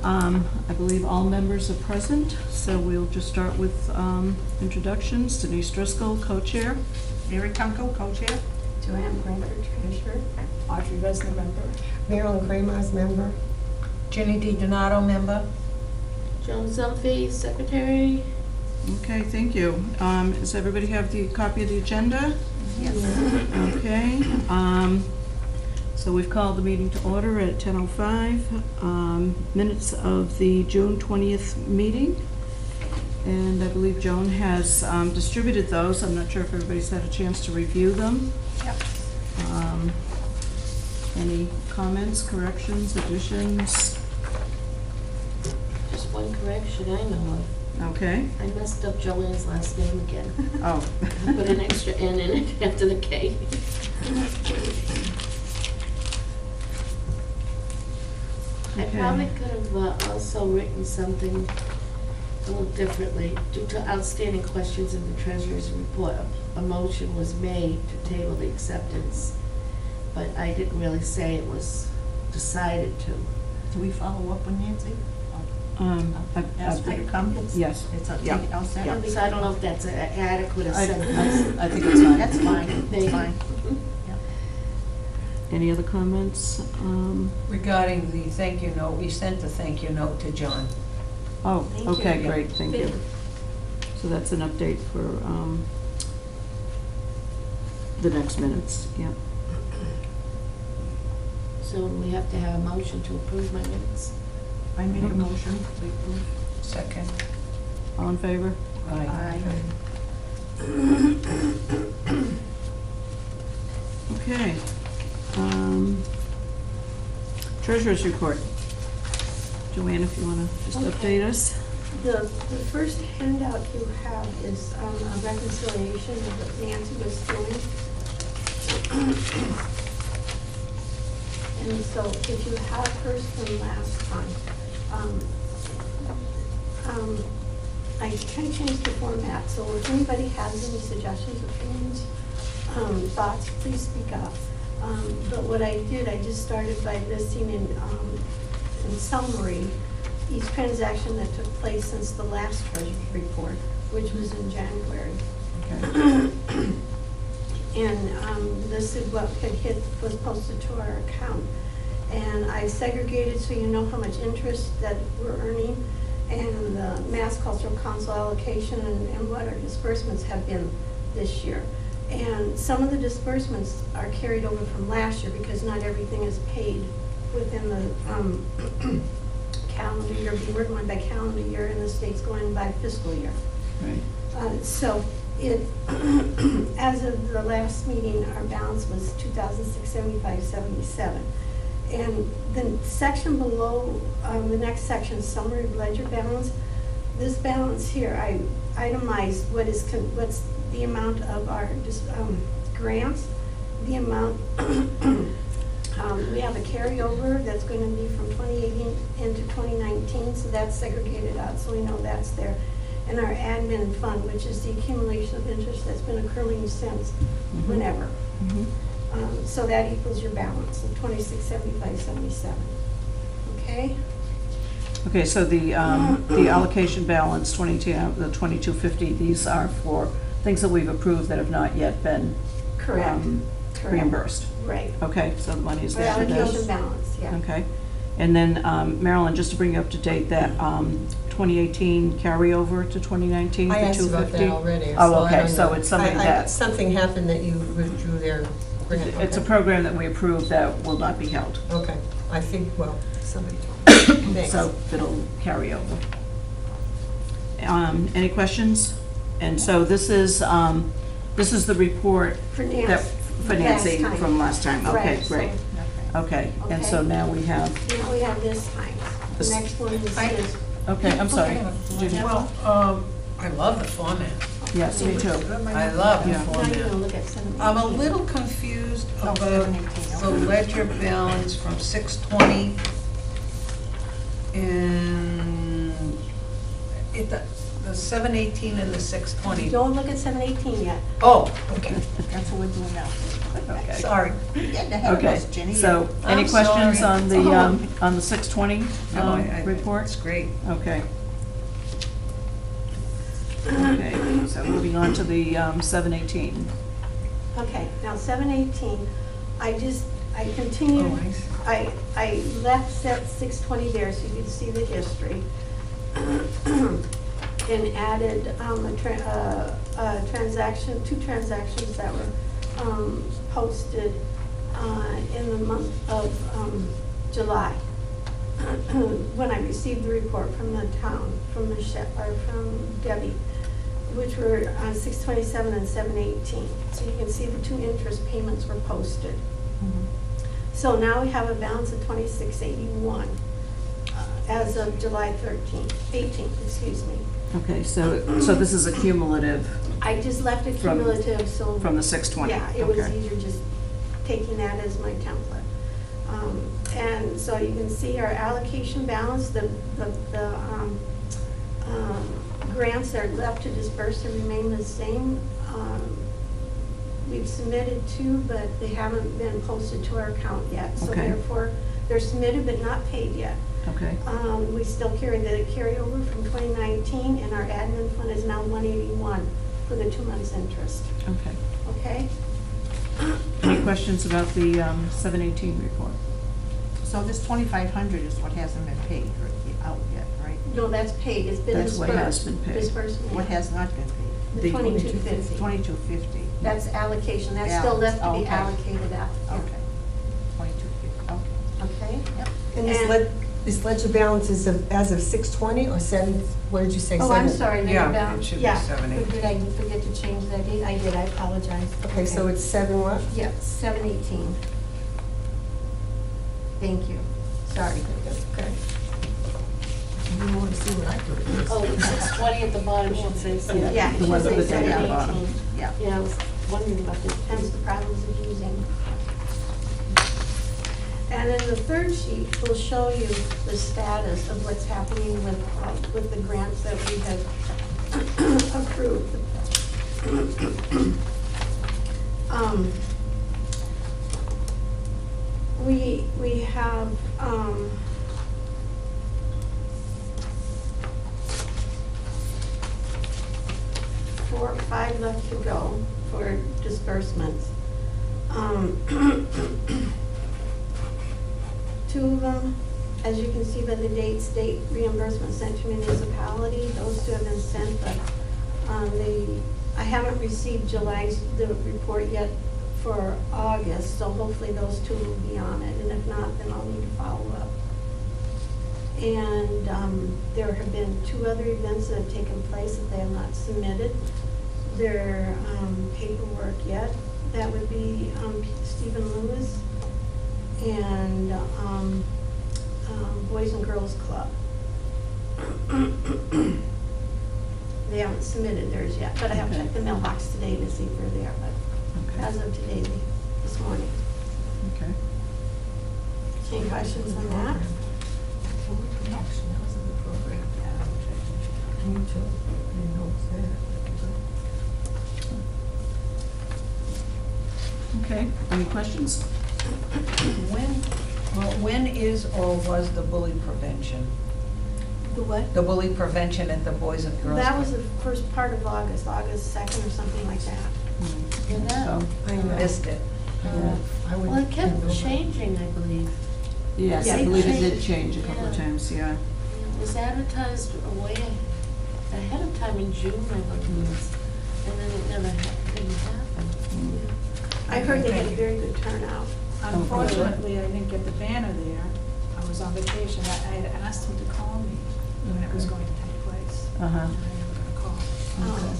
I believe all members are present, so we'll just start with introductions. Denise Driscoll, co-chair. Mary Kunkel, co-chair. Joanne Brinker, treasurer. Audrey Resner, member. Marilyn Kramer's member. Jenny D. Donato, member. Joan Zelfi, secretary. Okay, thank you. Does everybody have the copy of the agenda? Yes. Okay. So we've called the meeting to order at 10:05. Minutes of the June 20th meeting. And I believe Joan has distributed those. I'm not sure if everybody's had a chance to review them. Yep. Any comments, corrections, additions? Just one correction I know of. Okay. I messed up Joanne's last name again. Oh. I put an extra N in it after the K. I Okay. probably could have also written something a little differently. Due to outstanding questions in the treasurer's report, a motion was made to table the acceptance, but I didn't really say it was decided to. Do we follow up with Nancy? Ask her to come? Yes. It's up to Yeah. you. I'll send Yeah. it. So I don't know if that's adequate a I sentence. think it's fine. That's fine. Thank It's you. fine. Yeah. Any other comments? Regarding the thank you note, we sent the thank you note to John. Oh, Thank okay, you. great, thank you. So that's an update for the next minutes, yeah. So we have to have a motion to approve my minutes. I made a motion. We approve. Second. All in favor? Aye. Okay. Treasurer's report. Joanne, if you want to just Okay. update us. The first handout you have is a reconciliation of what Nancy was doing. And so if you have hers from last time, I kind of changed the format, so if anybody has any suggestions, opinions, thoughts, please speak up. But what I did, I just started by listing in summary each transaction that took place since the last treasurer's report, which was in January. Okay. And listed what was posted to our account. And I segregated so you know how much interest that we're earning and the Mass Cultural Council allocation and what our disbursements have been this year. And some of the disbursements are carried over from last year because not everything is paid within the calendar year. We're going by calendar year and the state's going by fiscal year. Right. So it, as of the last meeting, our balance was $2,675.77. And the section below, the next section, summary of ledger balance, this balance here, I itemized what's the amount of our grants, the amount, we have a carryover that's going to be from 2018 into 2019, so that's segregated out, so we know that's there. And our admin fund, which is the accumulation of interest that's been accruing since whenever. So that equals your balance of $2675.77. Okay? Okay, so the allocation balance, the 2250, these are for things that we've approved that have not yet been Correct. reimbursed. Right. Okay, so the money is Our there for this. allocation balance, yeah. Okay. And then, Marilyn, just to bring you up to date, that 2018 carryover to 2019, the I asked 250? about that already. Oh, so I okay, don't so know. it's something that, Something happened that you withdrew their grant. it's a Okay. program that we approved that will not be held. Okay, I think, well, somebody told me. Thanks. So it'll carry over. Any questions? And so this is the report For that, Nancy. for Nancy Last time. from last time. Okay, Right, so great. Okay, and so Okay. now we have, Now we have this time. The This- next one is this. okay, I'm sorry. Did you- Well, I love the format. Yes, me too. I love the Yeah. Now you're format. gonna look at 7. I'm a little confused Oh, about 718, the ledger balance from 620. And the 718 and the 620. Don't look at 718 yet. Oh, okay, That's what we're doing now. Okay. sorry. You're getting ahead of Okay, us, Jenny. so any I'm questions sorry. on the 620 No, I- report? It's great. Okay. Okay, so moving on to the 718. Okay, now 718, I continued, Oh, I see. I left set 620 there so you could see the history. And added a transaction, two transactions that were posted in the month of July. When I received the report from the town, from Debbie, which were on 627 and 718. So you can see the two interest payments were posted. So now we have a balance of 2681 as of July 18th, excuse me. Okay, so this is a cumulative I just left it cumulative, so. from the 620? Yeah, it was Okay. easier just taking that as my template. And so you can see our allocation balance, the grants that are left to disperse and remain the same. We've submitted two, but they haven't been posted to our account yet. So Okay. therefore, they're submitted but not paid yet. Okay, We still carry the carryover from 2019, and our admin fund is now 181 for the 2 months' interest, okay. okay? Any questions about the 718 report? So this 2,500 is what hasn't been paid or out yet, right? No, that's paid, it's been That's dispersed. what has been paid. Disbursement. What has not been paid? The 2250. 2,250. That's allocation, that's still left to be Okay. allocated out. Okay. 2,250, okay. Okay? Yep. And this ledger balance is as of 620 or 7, what did you say? Oh, I'm 7? sorry, Yeah, ledger balance. it should be Yeah. 718. Did I forget to change that date? I did, I apologize. Okay, so it's 7 what? Yep, 718. Thank you, sorry. Okay. You want to see what I put? Oh, 620 at the bottom should say something. Yeah, The it one should with say the date at the bottom. 718. Yeah. Yeah, I was wondering about this. Hence the problems of using. And then the third sheet will show you the status of what's happening with the grants that we have approved. We have, 4 or 5 left to go for disbursements. 2 of them, as you can see by the date, state reimbursement sent to municipality. Those 2 have been sent, but I haven't received the report yet for August, so hopefully those 2 will be on it, and if not, then I'll need to follow up. And there have been 2 other events that have taken place that they have not submitted their paperwork yet. That would be Stephen Lewis and Boys and Girls Club. They haven't submitted theirs yet, but I have Okay. checked the mailbox today to see if they're there, but Okay. as of today, this morning. Okay. Any questions on that? That was a good program. Me too. I didn't know it was there. Okay, any questions? When is or was the bully prevention? The what? The bully prevention at the Boys and Girls That Club? was the first part of August, August 2nd or something like that. And that, So, I know. Missed it. I would. well, it kept changing, I believe. yes, I Yeah, believe it did changed. change a couple of Yeah. times, yeah. It was advertised way ahead of time in June, I believe it was, and then it never didn't happen. I heard they had a very good turnout. Unfortunately, I didn't get the banner there. I was on vacation. I had asked him to call me when it was going to take place. Uh-huh. And I never got a call. Oh.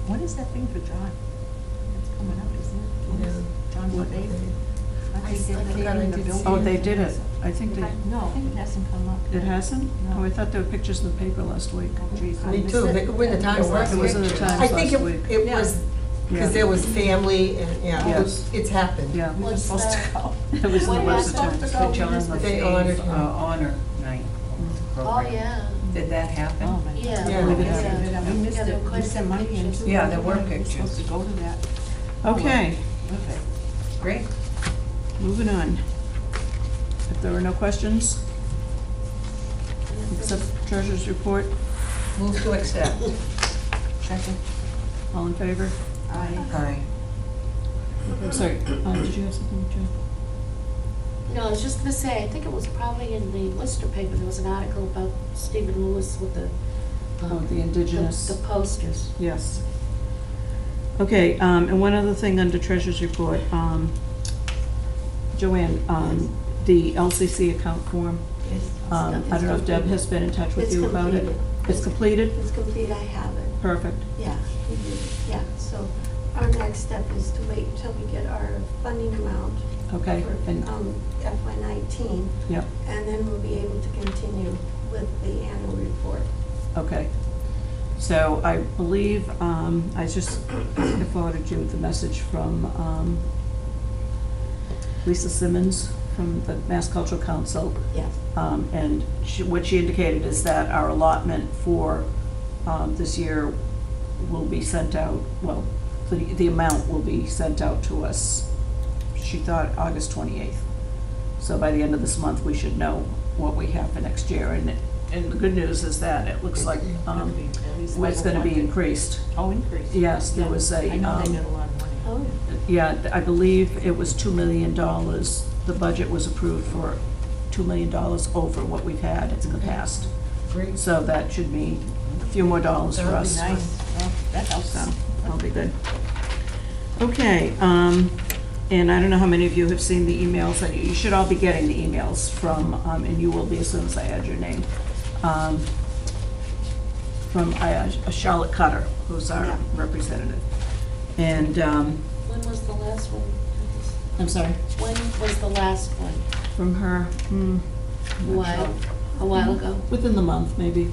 When is that thing for John? It's coming up, isn't it? Yeah. John, what day? I forgot I did see Oh, it. they did it. I think they, No, it hasn't come up. it hasn't? No. Oh, I thought there were pictures in the paper last week. Oh, geez, I Me missed too, it. they were in the Times last It week. was in the Times I think last week. it Yeah. was, Yeah. because there was family and, yeah, Yeah. it's happened. Yeah, We were What's supposed to that? go. it was in the When West was of supposed Times. to The go? John They honored LaFave him. Honor Night Oh, program. yeah. Did that happen? Yeah. Yeah. We missed Yeah, there it. were quite We a sent few money in pictures. too. Yeah, there were We're pictures. supposed to go to that. Okay, Okay. Great. moving on. If there are no questions, accept treasurer's report. Move to accept. Second. All in favor? Aye. Aye. I'm sorry, did you have something, Joe? No, I was just gonna say, I think it was probably in the Worcester paper, there was an article about Stephen Lewis with the. Oh, the indigenous. The posters. Yes. Okay, and one other thing under treasurer's report, Joanne, the LCC account form, I don't know if Deb has been in touch with It's you about it. completed. It's completed? It's complete, I have it. Perfect. Yeah, we did, yeah, so our next step is to wait until we get our funding amount Okay, for and, FY19, yep, and then we'll be able to continue with the annual report. okay. So I believe, I just forwarded you the message from Lisa Simmons from the Mass Cultural Council. Yes. And what she indicated is that our allotment for this year will be sent out, well, the amount will be sent out to us, she thought August 28th. So by the end of this month, we should know what we have for next year. And the good news is that it looks like it's going to be increased. Oh, increase. Yes, there was a. I know they made a lot of money. Oh, Yeah, I believe it was $2 million. The budget was approved for $2 million over what we've had in the past. Great. So that should mean a few more dollars for That'll be us. nice. Well, that helps So, them. that'll be good. Okay, and I don't know how many of you have seen the emails, that you should all be getting the emails from, and you will be as soon as I add your name, from Charlotte Cutter, who's our Yeah. representative. And, When was the last one? I'm sorry, When was the last one? from her, I'm not sure. A while ago? Within the month, maybe.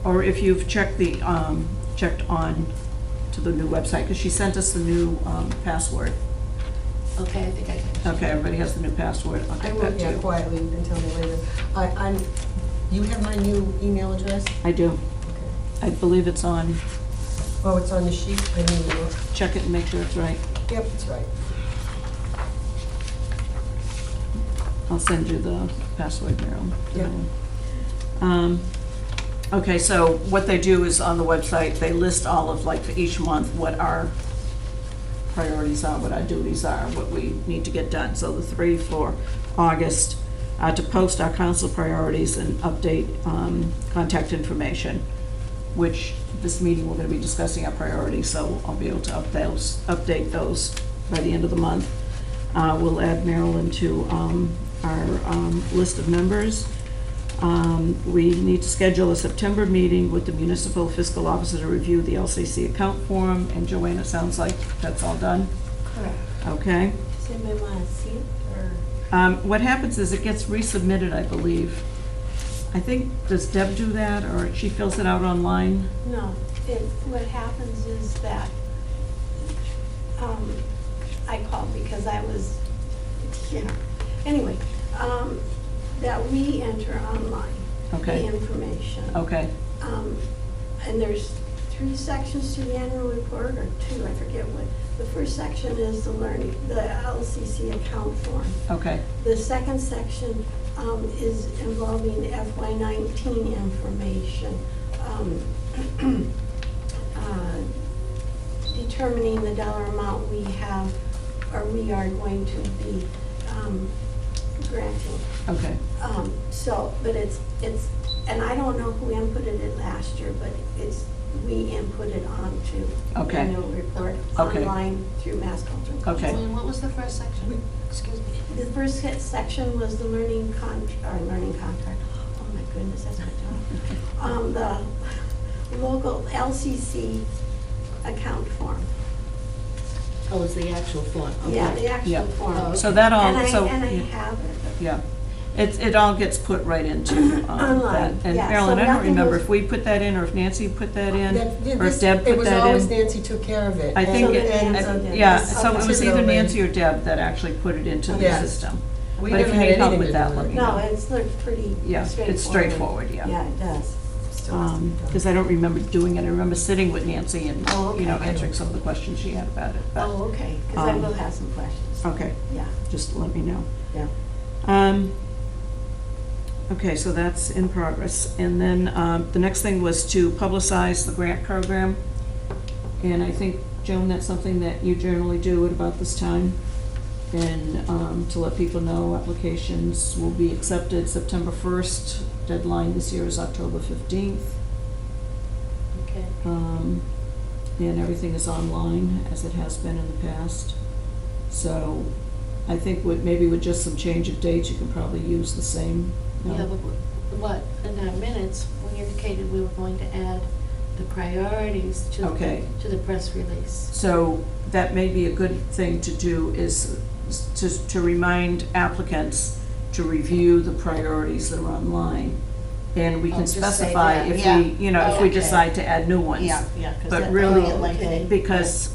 Or if you've checked checked on to the new website, because she sent us the new password. Okay, I think I can. Okay, everybody has the new password. I'll I get will, that to yeah, you. quietly until later. You have my new email address? I do. Okay. I believe it's on, Oh, it's on the sheet? I need to look. check it and make sure it's right. Yep, it's right. I'll send you the password, Marilyn. Yeah. Okay, so what they do is on the website, they list all of, like, for each month, what our priorities are, what our duties are, what we need to get done. So the 3 for August, to post our council priorities and update contact information, which this meeting, we're gonna be discussing our priorities, so I'll be able to update those by the end of the month. We'll add Marilyn to our list of members. We need to schedule a September meeting with the municipal fiscal officer to review the LCC account form, and Joanne, it sounds like that's all done, correct. okay? Does anybody want to see it, or? What happens is it gets resubmitted, I believe. I think, does Deb do that, or she fills it out online? No, what happens is that, I called because I was, yeah, anyway, that we enter online Okay. the information. Okay, And there's 3 sections to the annual report, or 2, I forget what. The first section is the LCC account form. okay, The second section is involving FY19 information, determining the dollar amount we have, or we are going to be granting. okay, So, but it's, and I don't know who inputted it last year, but we inputted onto the Okay. annual report Okay. online through Mass Cultural. Okay. And what was the first section? Excuse me. The first section was the learning contract. Oh my goodness, that's my job. The local LCC account form. Oh, it's the actual form. Okay. Yeah, the actual Yeah. form. Oh, so that all, And I so, have it. yeah. It all gets put right into that. Online, And yeah, Marilyn, so I don't nothing remember was- if we put that in, or if Nancy put that in, That- or if Deb It put was that always in. Nancy took care of it. I think, So then Nancy did. yeah, Okay. so it was either Over. Nancy or Deb that actually put it into the Yes. system. We But if never you had need help anything with to that, do let with me it. No, know. it's looked pretty Yeah, straightforward. it's straightforward, yeah. Yeah, it does. Still has to be done. Because I don't remember doing it. I remember sitting with Nancy and, Oh, okay. answering some of the questions she had about it. But, Oh, okay, because I Um, will have some questions. okay, Yeah, just let me know. yeah. Okay, so that's in progress. And then the next thing was to publicize the grant program. And I think, Joan, that's something that you generally do at about this time. And to let people know applications will be accepted September 1st. Deadline this year is October 15th. Okay. And everything is online, as it has been in the past. So I think maybe with just some change of dates, you can probably use the same. Yeah, but what, in our minutes, we indicated we were going to add the priorities to Okay. the press release. So that may be a good thing to do, is to remind applicants to review the priorities that are online. And we Oh, can just say specify that. if Yeah. we, if we Okay. decide to add new ones. Yeah, But because really, that like okay. because,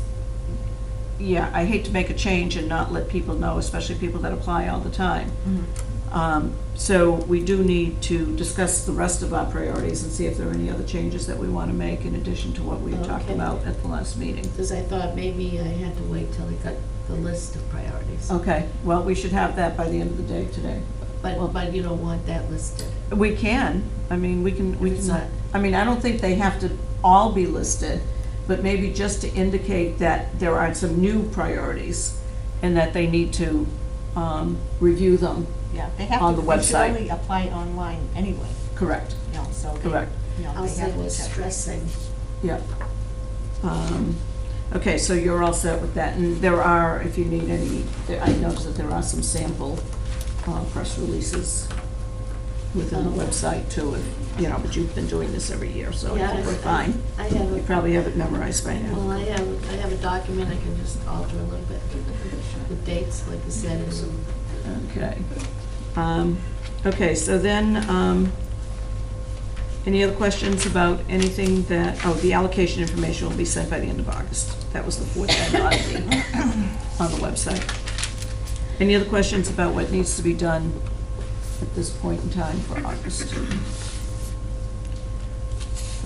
yeah, I hate to make a change and not let people know, especially people that apply all the time. So we do need to discuss the rest of our priorities and see if there are any other changes that we want to make in addition to what we had talked Okay. about at the last meeting. Because I thought maybe I had to wait till I got the list of priorities. Okay, well, we should have that by the end of the day today. But you don't want that listed. We can, I mean, we can, It's not- I mean, I don't think they have to all be listed, but maybe just to indicate that there are some new priorities and that they need to review them. Yeah, they have to. On the They should website. only apply online anyway, Correct, so. they- correct, I'll they say have to was check. stressing. yeah. Okay, so you're all set with that, and there are, if you need any, I noticed that there are some sample press releases within the website too, but you've been doing this every year, so I Yeah, think we're fine. I have You probably have it memorized by now. Well, I have a document I can just alter a little bit with dates, like you said, and some. Okay. Okay, so then, any other questions about anything that, the allocation information will be sent by the end of August. That was the fourth thing on the website. Any other questions about what needs to be done at this point in time for August?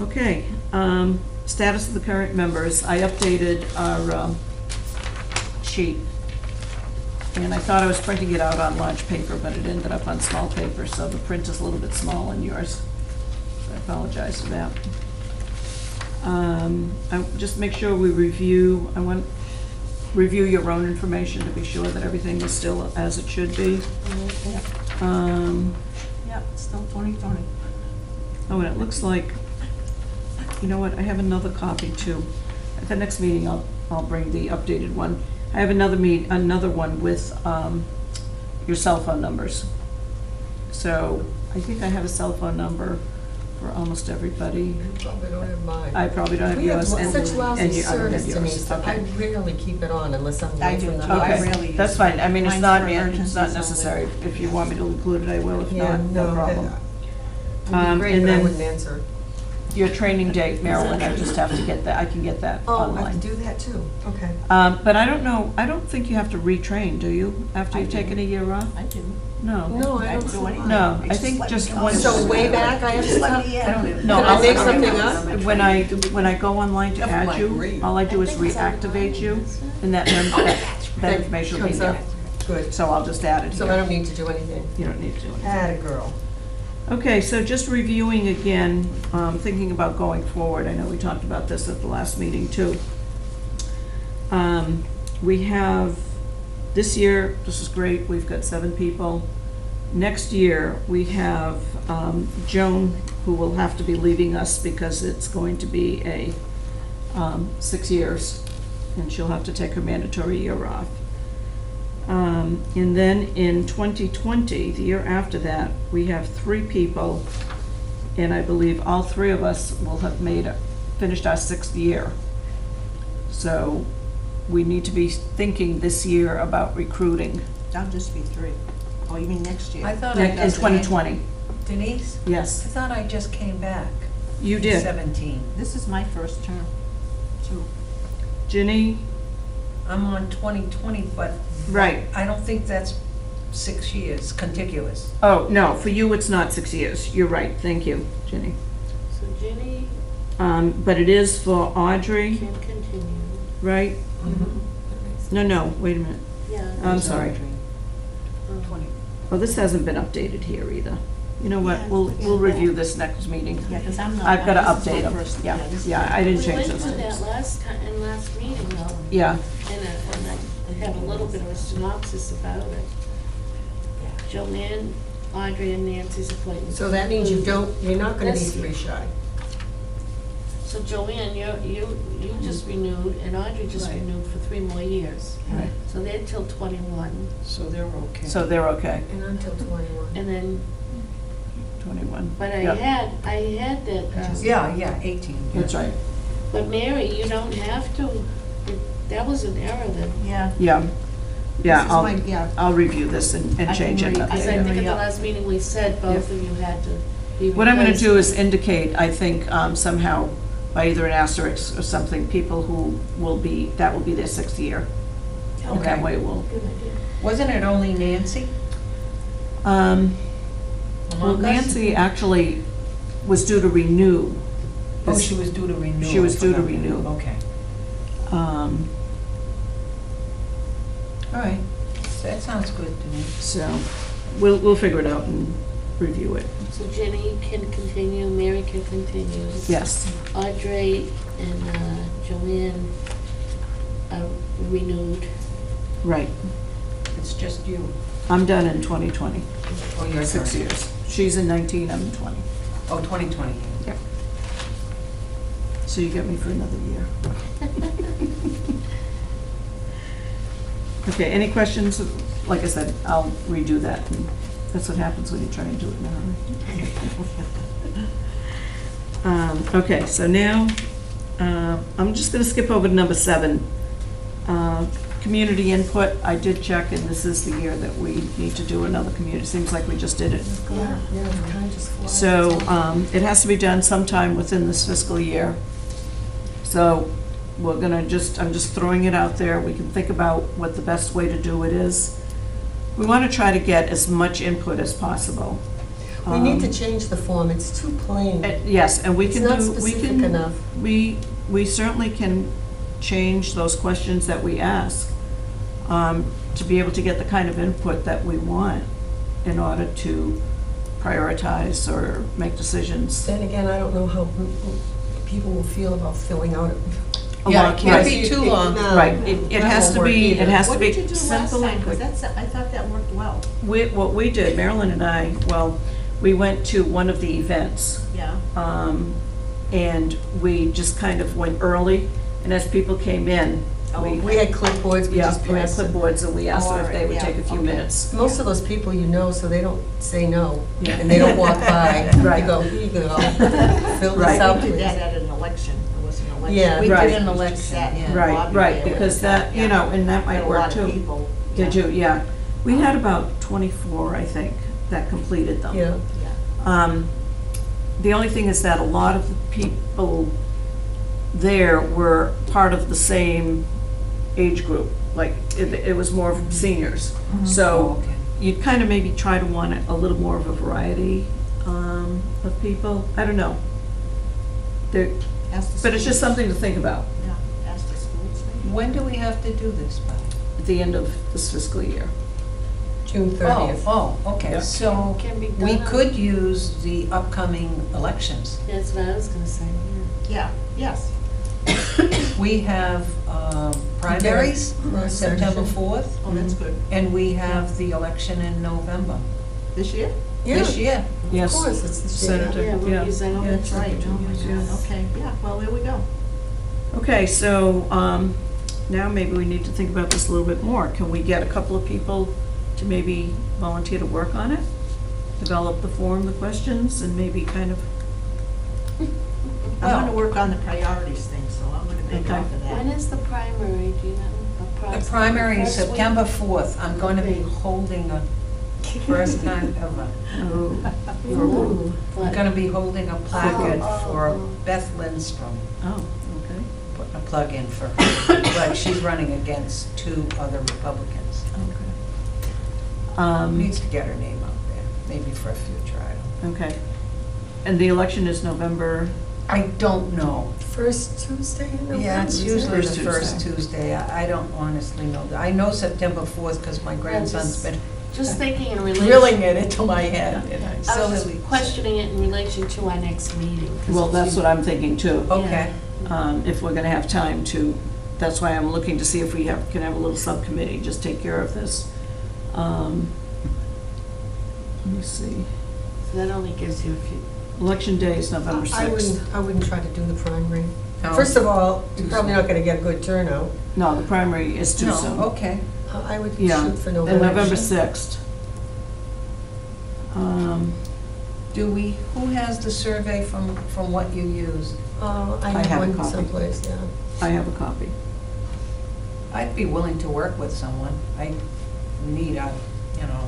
Okay, status of the current members. I updated our sheet. And I thought I was printing it out on large paper, but it ended up on small paper, so the print is a little bit small on yours. So I apologize for that. Just make sure we review your own information to be sure that everything is still as it should be. Yeah, it's still 2020. Oh, and it looks like, you know what, I have another copy too. At the next meeting, I'll bring the updated one. I have another one with your cell phone numbers. So I think I have a cell phone number for almost everybody. You probably don't have mine. I probably don't have We have yours. and- such lousy and you- I don't have service, yours. Denise, that I Okay. rarely keep it on unless I'm I away do from the too. I house. really Okay, use that's it. fine. I mean, it's Mine's not, for it's emergencies not only. necessary. If you want me to include it, I will. If Yeah, not, no problem. It'd be great, and but I then- wouldn't answer. Your training date, Marilyn, I just have to get that. I can get that Oh, I have online. to do that too, okay. But I don't know, I don't think you have to retrain, do you, after I you've do. taken a year off? I do. No. No, I I don't do see anything. No, They I think let me just go. once- So way back, I have to Just let stop? me in. No, Can I I'll- make something up? When I go online to add you, all I do is reactivate you, and that information will be Comes there. up. Good. So I'll just add it So I here. don't need to do anything. You don't need to do anything. Atta girl. Okay, so just reviewing again, thinking about going forward, I know we talked about this at the last meeting too. We have, this year, this is great, we've got 7 people. Next year, we have Joan, who will have to be leaving us because it's going to be a 6 years, and she'll have to take her mandatory year off. And then in 2020, the year after that, we have 3 people, and I believe all 3 of us will have finished our 6th year. So we need to be thinking this year about recruiting. That'll just be 3. Oh, you mean next year? I thought I In just 2020, Denise, I yes, thought I just came back. you did. 17. This is my first term, too. Ginny, I'm on 2020, but right, I don't think that's 6 years, contiguous. Oh, no, for you, it's not 6 years. You're right, thank you, Ginny. So Ginny But it is for Audrey, can continue. right? No, wait a minute. Yeah. I'm sorry. um, 20. Oh, this hasn't been updated here either. You know what, Yeah, we'll review this next meeting. Yeah, because I'm not. I've got to this is my update them. first- Yeah, this is yeah, my- I didn't We change went those through that things. last time, in last meeting though, Yeah, and I have a little bit of a synopsis about it. Joanne, Audrey, and Nancy's appointments. So that means you're not gonna be This- 3 shy. So Joanne, you just renewed, and Audrey just Right. renewed for 3 more years. right. So they're till 21, So they're okay. So they're okay, And until 21. and then, 21. but I Yep, had that, Yeah, 18. that's right. but Mary, you don't have to, that was an error then. Yeah. Yeah, yeah, This is my- yeah. I'll review this and I can change it. and read- Because update I it. think at the Yep. last meeting we said both of you had to be replaced. What I'm going to do is indicate, I think, somehow, by either an asterisk or something, people who will be, that will be their 6th year. And that Okay. way we'll, Good idea. Wasn't it only Nancy? well, Among us? Nancy actually was due to renew. Oh, this- she was due to renew. She was I due to forgot. renew. Okay, Um, all right. That sounds good to me. So, we'll figure it out and review it. So Jenny can continue, Mary can continue. Yes, Audrey and Joanne are renewed. right. It's just you. I'm done in 2020, Oh, you're 6 done. years. She's in 19, I'm in 20. Oh, 2020. Yeah. So you get me for another year. Okay, any questions? Like I said, I'll redo that, and that's what happens when you try and do it in a hurry. Okay, so now, I'm just gonna skip over to number 7. Community input, I did check, and this is the year that we need to do another community, seems like we just did it. Yeah, time just flies. So, it has to be done sometime within this fiscal year. So, we're gonna I'm just throwing it out there, we can think about what the best way to do it is. We wanna try to get as much input as possible. We need to change the form, it's too plain. Yes, and we It's can not do, specific enough. we certainly can change those questions that we ask, to be able to get the kind of input that we want in order to prioritize or make decisions. Then again, I don't know how people will feel about filling out. Yeah, it can't Right. be too long. No, Right, it that has won't to work be, either. it has to What be did you do last simple time? and Because quick. I thought that worked well. What we did, Marilyn and I, well, we went to one of the events, Yeah. and we just kind of went early, and as people came in, We had clipboards, we yeah, just we had passed them. clipboards, and we asked them if Oh, they would yeah, take a few okay. minutes. Most of those people you know, so they don't say no, Yeah. and they don't walk by. Right. You go, here you go, fill Right. this out, We did please. that at an election. It was an election. Yeah. We Right. did an election, yeah. Right, right, because that, you know, and that might work Had a lot of too. people. Did you, yeah. We had about 24, I think, that completed them. Yeah, Yeah. The only thing is that a lot of the people there were part of the same age group, like, it was more of seniors. Oh, So okay. you'd kind of maybe try to want a little more of a variety of people. I don't know. There- Ask the But it's just schools. something to think about Yeah, ask the schools maybe. When do we have to do this by? at the end of this fiscal year. June 30th. Oh, okay, Yeah. so Can be we done. could use the upcoming elections. That's what I was gonna say, yeah. Yeah, yes. We have primaries, First September section. 4th, Oh, that's good. and we have the election in November, This year? this Yeah, year. Yes. of course, it's the Senator. same. Yeah, we're Yeah. using. Oh, that's right. Oh, my Yeah. God. Okay, yeah, well, there we go. Okay, so now maybe we need to think about this a little bit more. Can we get a couple of people to maybe volunteer to work on it? Develop the form, the questions, and maybe kind of, I'm gonna Well- work on the priorities thing, so I'm gonna make Okay. off of that. When is the primary, do you know? The Approximately primary is first week? September 4th. I'm going to be holding a, first time ever. oh, Ooh. I'm What? going to be holding a placard Oh, oh, for oh. Beth Lindstrom, oh, okay. putting a plug in for her. But she's running against 2 other Republicans. Needs to get her name out there, maybe for a future item. Okay. And the election is November, I don't know. First Tuesday in November? Yeah, it's is it? usually the First first Tuesday. Tuesday. I don't honestly know. I know September 4th because my grandson's been Just thinking in relation. drilling it into my head. And I I was silly- just questioning it in relation to our next meeting. 'cause well, it's that's what I'm thinking too. Okay. If we're gonna have time to, that's why I'm looking to see if we can have a little subcommittee, just take care of this. Let me see. So that only gives you a few. Election day is November 6th. I wouldn't try to do the primary. No. First of all, Too you're probably soon. not gonna get a good turnout. No, the primary is too soon. No, okay. I would Yeah, shoot for and November. November 6th. Who has the survey from what you used? I I have have a one copy. someplace, yeah. I have a copy. I'd be willing to work with someone. I need a, you know,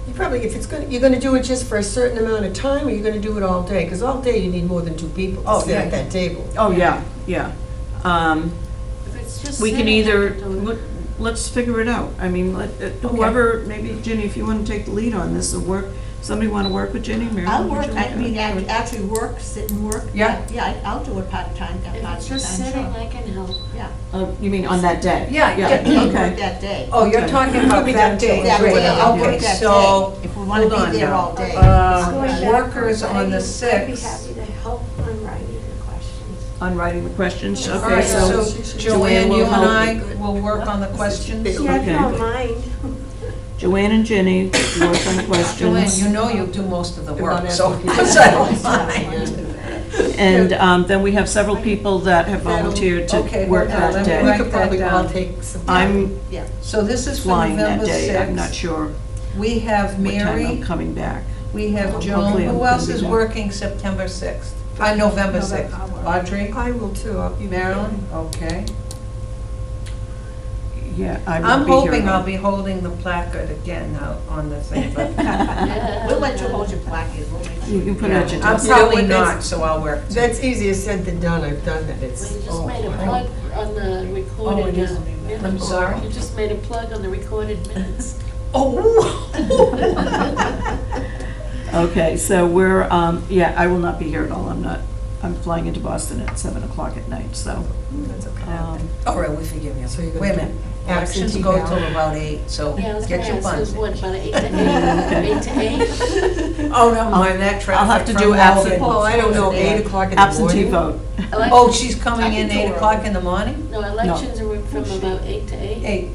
You probably, if it's gonna, you're gonna do it just for a certain amount of time, or you're gonna do it all day? Because all day you need more than 2 people Oh, to sit yeah. at that table. Oh, yeah, yeah. If it's just We can sitting, either, I can do it. let's figure it out. I mean, whoever, maybe Ginny, if you want to take the lead on this, or work, somebody want to work with Ginny? Mary, I'll would work, you I like mean, to? actually work, sit and work. Yeah. Yeah, I'll do it part-time, If part-time, it's just sitting, I can help. Yeah. You mean on that day? Yeah, Work Okay. that day. oh, you're Okay. talking about Could be that that day. day. That Great. day, I'll work Okay, that so, day, if we want hold to on be there now. all day. Going back, workers on the I'd be 6th. happy to help on writing the questions. On writing the questions? All Okay, right, so so Joanne Joanne, will you and help. I will work on the questions. Yeah, if Okay. you don't mind. Joanne and Ginny work on the questions. Joanne, you know you do most of the If work, not so asking I don't people. mind. And then we have several people that have volunteered to Okay, work hold on, that let me day. We write could probably that all down. take some. I'm Yeah. So this is for flying that November day, I'm not 6th. sure We have what time I'm Mary, coming back. we have Joan. Hopefully I'm Who gonna else be is back. working September 6th? November 6th. I'll work. Audrey? I will too. I'll be Marilyn? Okay. Yeah, I I'm won't be here. hoping I'll be holding the placard again out on the thing, but We'll let you hold your placard, we'll make sure. You can put it at your I'm desk. You know probably what, that's- not, so I'll work. That's easier said than done. I've done that. Well, It's, you just Oh, made a I plug on the recorded. Oh, it is. minutes. I'm sorry? You just made a plug on the recorded minutes. Okay, so we're, yeah, I will not be here at all. I'm flying into Boston at 7 o'clock at night, so. that's okay. All right, we forgive you. So you're gonna Wait a do minute. Elections absentee go ballot? till about 8, so Yeah, I was get gonna your ask, funds. is what, about 8 to 8? 8 to 8? Oh, no, mind that traffic. I'll have to from do absent- Walden. Oh, I don't know, 8 o'clock in the Absentee morning? vote. Oh, she's coming I in can do 8 her. o'clock in the morning? No, elections are from about 8 to 8. 8.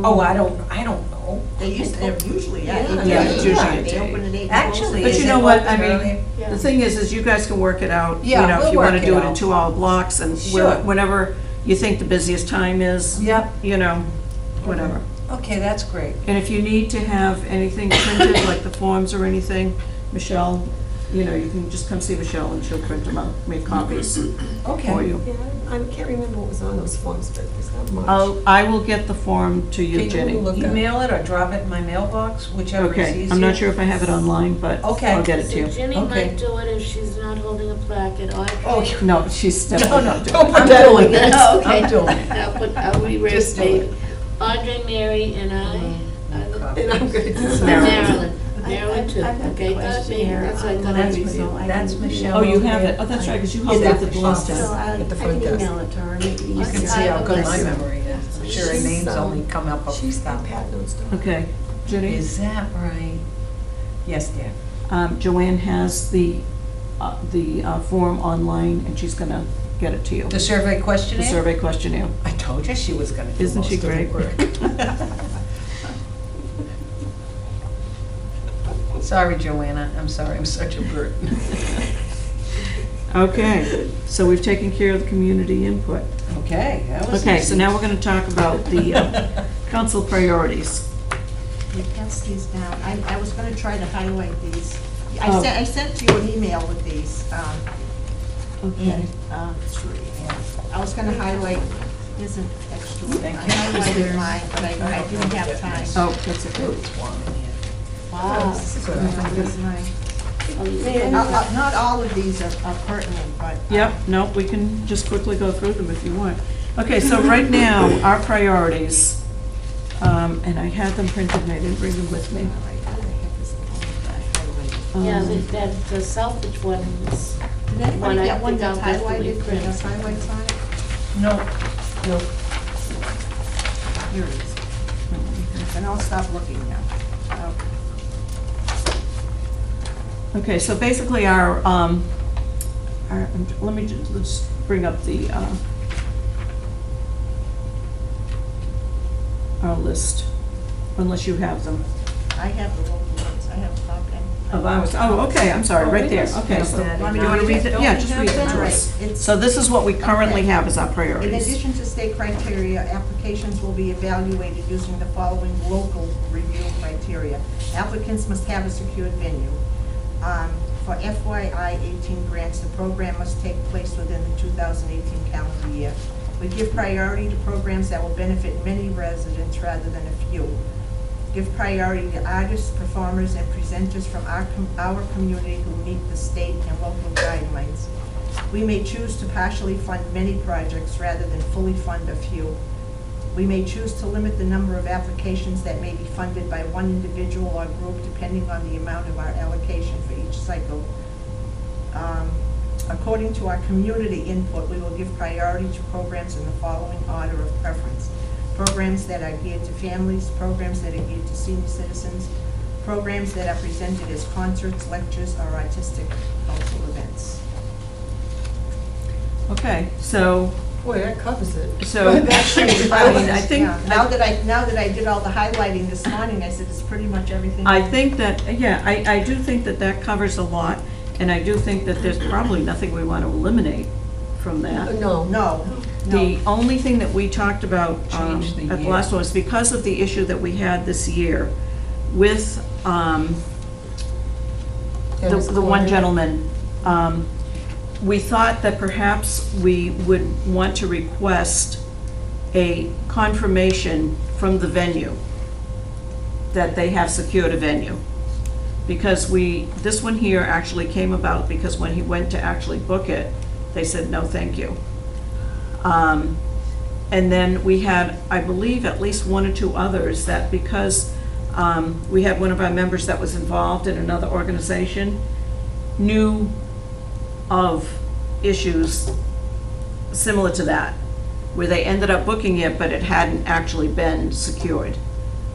Oh, I don't know. They they're usually, Yeah, it's usually at They 8. open at 8. and Actually, But is you it know what, open I mean, early? The thing is you guys can work it out. Yeah, You know, if we'll you want work to do it it in out. 2-hour blocks and Sure. whenever you think the busiest time is, Yep. you know, whatever. Okay, that's great. And if you need to have anything printed, like the forms or anything, Michelle, you know, you can just come see Michelle and she'll print them out, make copies for Okay. you. Yeah, I can't remember what was on those forms, but there's not much. I will get the form to you, Can Jenny. you look at? Email it or drop it in my mailbox, whichever is Okay, easier. I'm not sure if I have it online, but Okay. I'll get it to So you. Ginny Okay. might do it if she's not holding a placard. Oh, Audrey? No, she's definitely No, not no, doing it. I'm doing it. Oh, okay. I'm doing it. I'll re-raise Just do it. Audrey, Mary, and I. And I'm going to. Marilyn. Marilyn too. I've got the Okay, that's me. questionnaire That's what I on thought my I'd be phone. doing. That's Michelle. Oh, you over have there. it? Oh, that's right, because you Is held it that at the the last office? So time. I At the can front desk. email it to her, make it You can easier. see how good my She's- memory is. I'm sure her she's, names only come up a She's got stuff. Pat notes down. Okay, Jenny? Is that right? Yes, dear. Joanne has the form online, and she's gonna get it to you. The survey The questionnaire? survey questionnaire. I told you she was gonna do Isn't she most of the great? work. Sorry, Joanna, I'm sorry, I'm such a burden. Okay, so we've taken care of the community input. Okay, that was Okay, so easy. now we're gonna talk about the council priorities. We pass these down. I was gonna try to highlight these. Oh. I sent you an email with these, Okay. three, yeah. I was gonna highlight, here's an extra one. Thank I you. highlighted mine, but I didn't have time. Oh, that's okay. Ooh, it's warm in here. Wow. Here's mine. And- Not all of these are pertinent, but. Yep, no, we can just quickly go through them if you want. Okay, so right now, our priorities, And I had them printed and I didn't bring them with me. All right, where the heck is the one that I highlighted? Yeah, the Selfridge one is Did anybody one I get one think I'll that's definitely highlighted with print. the highlights on it? No, No, Here it is. And I'll stop looking now. Okay, so basically let me just, let's bring up the, our list, unless you have them. I have the local ones, I have a copy. Of ours, oh, okay, I'm sorry, right there, okay, so, Yeah. do you want to read it? Yeah, just read it to us. All right, it's- So this is what we currently Okay. have as our In priorities. addition to state criteria, applications will be evaluated using the following local review criteria. Applicants must have a secured venue. For FYI 18 grants, the program must take place within the 2018 calendar year. We give priority to programs that will benefit many residents rather than a few. Give priority to artists, performers, and presenters from our community who meet the state and local guidelines. We may choose to partially fund many projects rather than fully fund a few. We may choose to limit the number of applications that may be funded by one individual or group depending on the amount of our allocation for each cycle. According to our community input, we will give priority to programs in the following order of preference. Programs that are geared to families, programs that are geared to senior citizens, programs that are presented as concerts, lectures, or artistic cultural events. Okay, so, boy, that covers it. so, actually, I mean, I think, Yeah, now that I did all the highlighting this morning, I said it's pretty much everything. I think that, yeah, I do think that that covers a lot, and I do think that there's probably nothing we want to eliminate from that. No. No, The no. only thing that we talked about Change the at the year. last one was because of the issue that we had this year with Dennis the one Corner. gentleman, we thought that perhaps we would want to request a confirmation from the venue that they have secured a venue. Because this one here actually came about because when he went to actually book it, they said, no, thank you. And then we had, I believe, at least one or two others that because we had one of our members that was involved in another organization, knew of issues similar to that, where they ended up booking it, but it hadn't actually been secured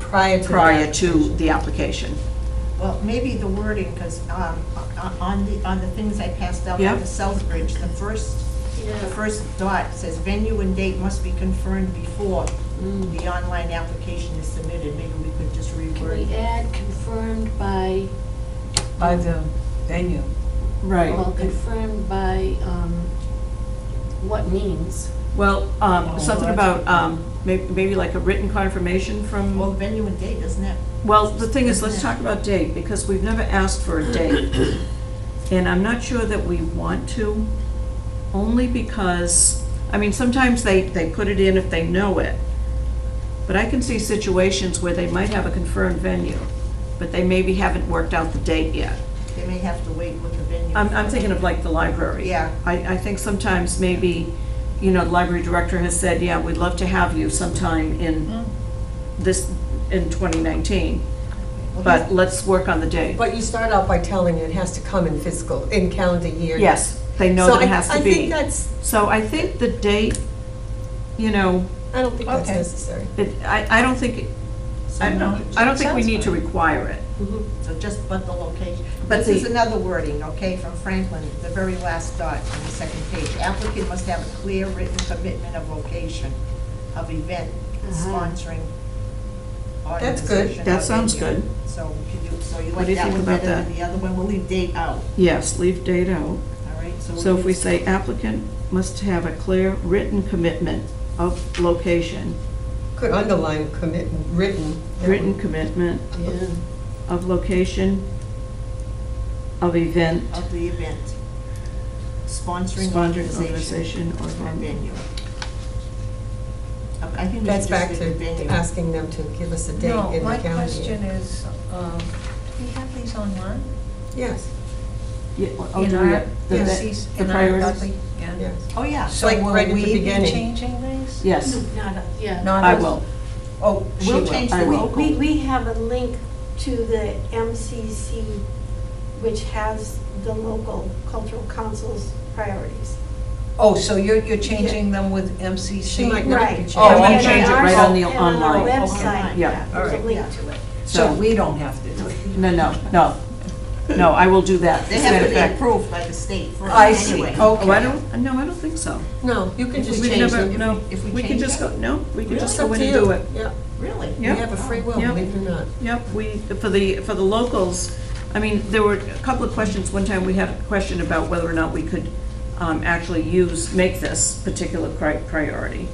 Prior to the application. Well, maybe the wording, because on the things I passed out Yep. on the Southbridge, the first dot says venue and date must be confirmed before the online application is submitted. Maybe we could just Can reword. we add confirmed by, by the venue. Right. well, confirmed by, what means? Well, something about maybe like a written confirmation from. Well, venue and date, doesn't that? Well, the thing is, let's talk about date, because we've never asked for a date. And I'm not sure that we want to, only because, I mean, sometimes they put it in if they know it. But I can see situations where they might have a confirmed venue, but they maybe haven't worked out the date yet. They may have to wait with the venue. I'm thinking of like the library. Yeah. I think sometimes maybe, the library director has said, yeah, we'd love to have you sometime in 2019, but let's work on the date. But you start out by telling it has to come in calendar year. Yes, they know So that it has to I be. think that's, So I think the date, I don't think that's Okay. necessary. I don't think, So I no, don't think we sounds need to fine. require it. So just but the location. But This is the- another wording, okay, from Franklin, the very last dot on the second page. Applicant must have a clear written commitment of location, of event, sponsoring, That's good. organization, That or sounds venue. good. So you What like do you that think one about better that? than the other one? We'll leave date out, Yes, leave date out. all right? So if we say applicant must have a clear written commitment of location, Could underline commitment, written. written commitment Yeah. of location, of event, Of the event, sponsoring sponsored organization, organization, or and venue. venue. I think we That's should back just to leave the venue. asking them to give us a date No, in the my calendar question year. is, do we have these online? Yes, Yeah, oh, In do we- our- the- yes, the- these- the in our priorities? Dudley? Yeah. yes. Oh, yeah. So Like will right at the we be beginning. changing these? Yes, Not, yeah. Not I us? will. Oh, she We'll will. change I the will. local. We have a link to the MCC, which has the local cultural council's priorities. Oh, so you're changing them with MCC? She might not Right. be changed. Oh, And we'll okay. change it And right our- on the and on our online. website, Yeah. there's a Alright. link to it. So we don't have to do it? No, I will do that. They As a have matter to of be fact- approved by the state first I see. anyway. Oh, I Okay. don't think so. No, you can just We've change never- them. No, if we we can change just it? go, no, we can It's just up go in to and you. do it. Yeah, Really? you Yep. have a free will, Yep. believe it or not. Yep, for the locals, I mean, there were a couple of questions. One time, we had a question about whether or not we could actually make this particular priority.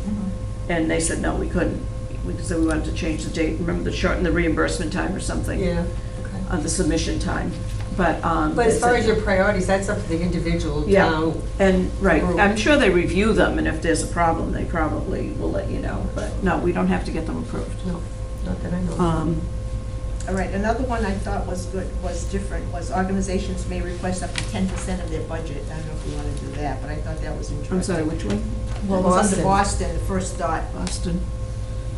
And they said, no, we couldn't, because we wanted to change the date. Remember, shorten the reimbursement time or something? Yeah, okay. The submission time, but. But as they far said- as your priorities, that's up to the individual Yeah. town. And, right, Group. I'm sure they review them, and if there's a problem, they probably will let you know. But, no, we don't have to get them approved. No, not that I know of. All right, another one I thought was good, was different, was organizations may request up to 10% of their budget. I don't know if you want to do that, but I thought that was interesting. I'm sorry, which one? Well, it was under Boston. Boston, the first dot Boston.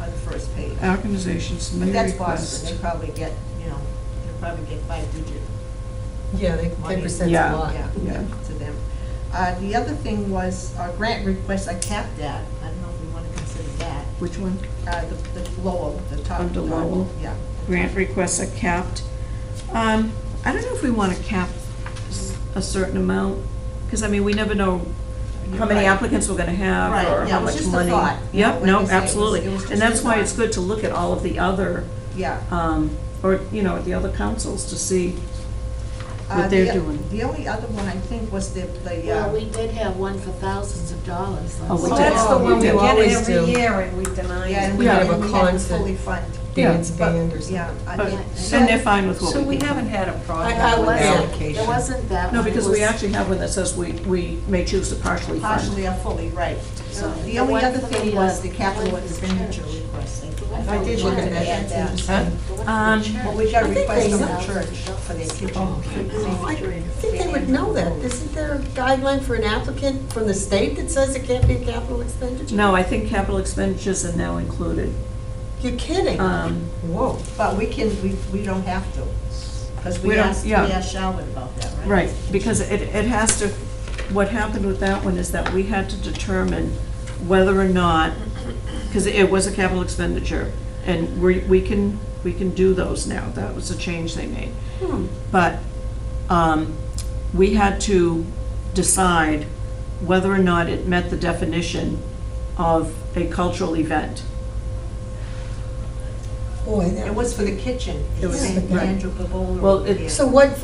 on the first page. Organizations may But that's request. Boston, they probably get, they probably get 5-digit Yeah, they, money. 10% is Yeah. a lot. Yeah, to them. The other thing was, grant requests are capped at, I don't know if we want to consider that. Which one? The Lowell, the top. Under dot, Lowell? Yeah. Grant requests are capped. I don't know if we want to cap a certain amount, because, I mean, we never know how many Right. applicants we're going to have, Right, or yeah, how it was much just a money. thought, you know, Yep, like no, I say, absolutely. it was just And that's a why thought. it's good to look at all of the other, Yeah. or, the other councils to see what they're doing. The only other one, I think, was Well, we did have one for thousands of dollars Oh, last we Well, year. did. that's the Oh, one we you get always every do. year and we deny Yeah, and it. we Yeah. had Have a we had to concert. fully fund. Dance Yeah, band or something. Yeah. But, Yeah. and they're fine with what So we we do. haven't had a I problem There with yeah. allocation. There wasn't that No, one. It because we was- actually have one that says we may choose to partially fund. Partially or fully, right. So Yeah. the The only one other for thing the, was the the capital one for the expenditure church. request. I did look at that, Add that's that. interesting. The one for Um, the church. Well, we got a I think request they from the know. church for their kitchen. Oh, I think they would know that. Isn't there a guideline for an applicant from the state that says it can't be a capital expenditure? No, I think capital expenditures are now included. You're kidding? Whoa. But we don't have to, because We we don't- asked yeah. Charlotte about that, right? Right, because it has to, what happened with that one is that we had to determine whether or not, because it was a capital expenditure, and we can do those now. That was a change they made. But we had to decide whether or not it met the definition of a cultural event. Boy, that It was for the kitchen. It was- St. right. Andrew Pagola Well, over it- here. So what,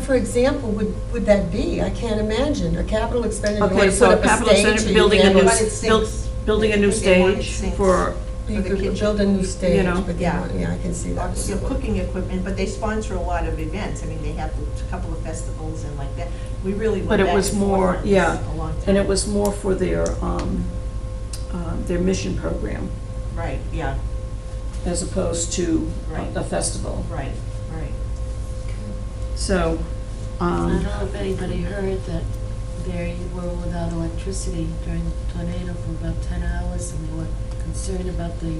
for example, would that be? I can't imagine. A capital expenditure, you Okay, want to so put a up a capital stage? expenditure, or you building a have new, But it sinks. building a new They want it stage sinks. for, You for the could kitchen. build a new stage, know. but Yeah. yeah, I can see that. Your cooking equipment, but they sponsor a lot of events. I mean, they have a couple of festivals and like that. We really went but it back was and forth more, on this yeah, a long time. and it was more for their mission program, Right, yeah, as opposed to Right. a festival. right. So, I don't know if anybody heard that they were without electricity during the tornado for about 10 hours, and they were concerned about their